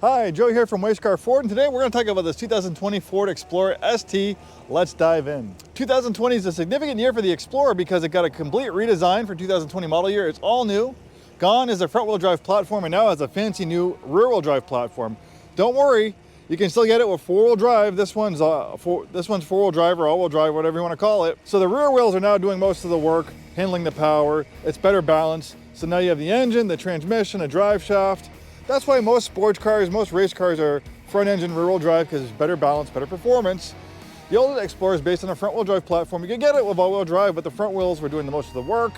Hi, Joe here from Way Scarff Ford, and today we're going to talk about this 2020 Ford Explorer ST. Let's dive in. 2020 is a significant year for the Explorer because it got a complete redesign for 2020 model year. It's all new. Gone is the front-wheel drive platform and now has a fancy new rear-wheel drive platform. Don't worry, you can still get it with four-wheel drive. This one's four-wheel drive or all-wheel drive, whatever you want to call it. So the rear wheels are now doing most of the work, handling the power. It's better balanced. So now you have the engine, the transmission, a drive shaft. That's why most sports cars, most race cars are front engine rear wheel drive because it's better balance, better performance. The old Explorer is based on a front wheel drive platform. You can get it with all wheel drive, but the front wheels were doing the most of the work.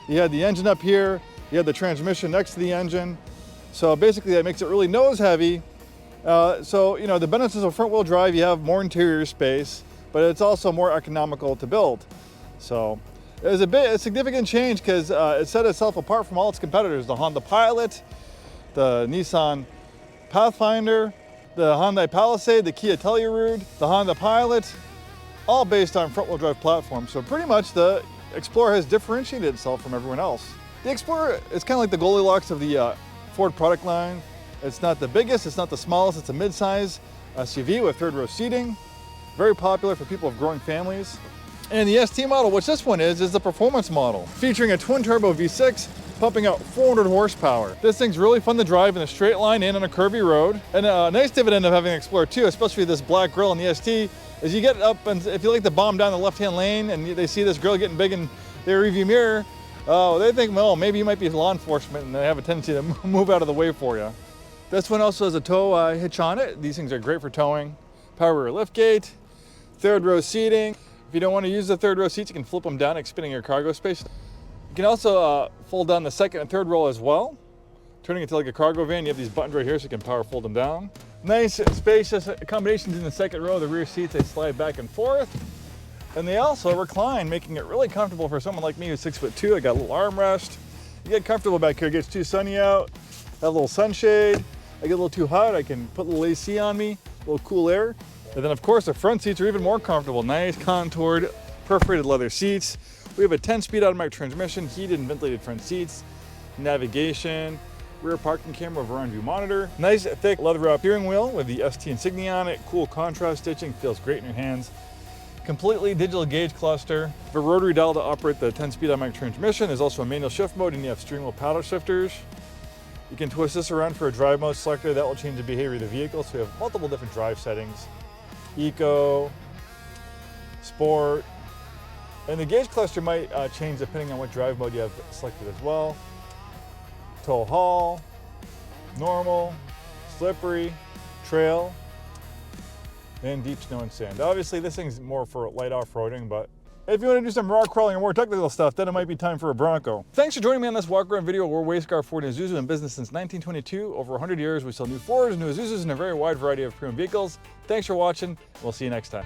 You had the engine up here, you had the transmission next to the engine. So basically that makes it really nose heavy. So, you know, the benefits of front wheel drive, you have more interior space, but it's also more economical to build. So it was a significant change because it set itself apart from all its competitors, the Honda Pilot, the Nissan Pathfinder, the Hyundai Palisade, the Kia Telluride, the Honda Pilot, all based on front-wheel drive platforms. So pretty much the Explorer has differentiated itself from everyone else. The Explorer is kind of like the Goldilocks of the Ford product line. It's not the biggest, it's not the smallest, it's a mid-size SUV with third-row seating. Very popular for people with growing families. And the ST model, which this one is the performance model, featuring a twin-turbo V6, pumping out 400 horsepower. This thing's really fun to drive in a straight line and on a curvy road. And a nice dividend of having an Explorer 2, especially this black grille on the ST, is you get up and if you like to bomb down the left-hand lane and they see this grille getting big in their rearview mirror, they think, well, maybe you might be law enforcement and they have a tendency to move out of the way for you. This one also has a tow hitch on it. These things are great for towing. Power rear liftgate, third row seating. If you don't want to use the third row seats, you can flip them down, expanding your cargo space. You can also fold down the second and third row as well, turning it to like a cargo van. You have these buttons right here so you can power fold them down. Nice and spacious accommodations in the second row. The rear seats, they slide back and forth. And they also recline, making it really comfortable for someone like me who's 6'2". I got a little armrest. You get comfortable back here. It gets too sunny out. Have a little sunshade. I get a little too hot, I can put a little AC on me, a little cool air. And then of course the front seats are even more comfortable. Nice contoured, perforated leather seats. We have a 10-speed automatic transmission, heated and ventilated front seats, navigation, rear parking camera, around view monitor. Nice thick leather wrap steering wheel with the ST insignia on it. Cool contrast stitching, feels great in your hands. Completely digital gauge cluster. The rotary dial to operate the 10-speed automatic transmission. There's also a manual shift mode and you have steering wheel paddle shifters. You can twist this around for a drive mode selector. That will change the behavior of the vehicle. So we have multiple different drive settings. Eco, Sport, and the gauge cluster might change depending on what drive mode you have selected as well. Tow haul, normal, slippery, trail, and deep snow and sand. Obviously this thing's more for light off-roading, but if you want to do some rock crawling or more technical stuff, then it might be time for a Bronco. Thanks for joining me on this walk-around video. We're Way Scarff Ford Isuzu, in business since 1922. Over 100 years, we sell new Fords, new Isuzus, and a very wide variety of premium vehicles. Thanks for watching. We'll see you next time.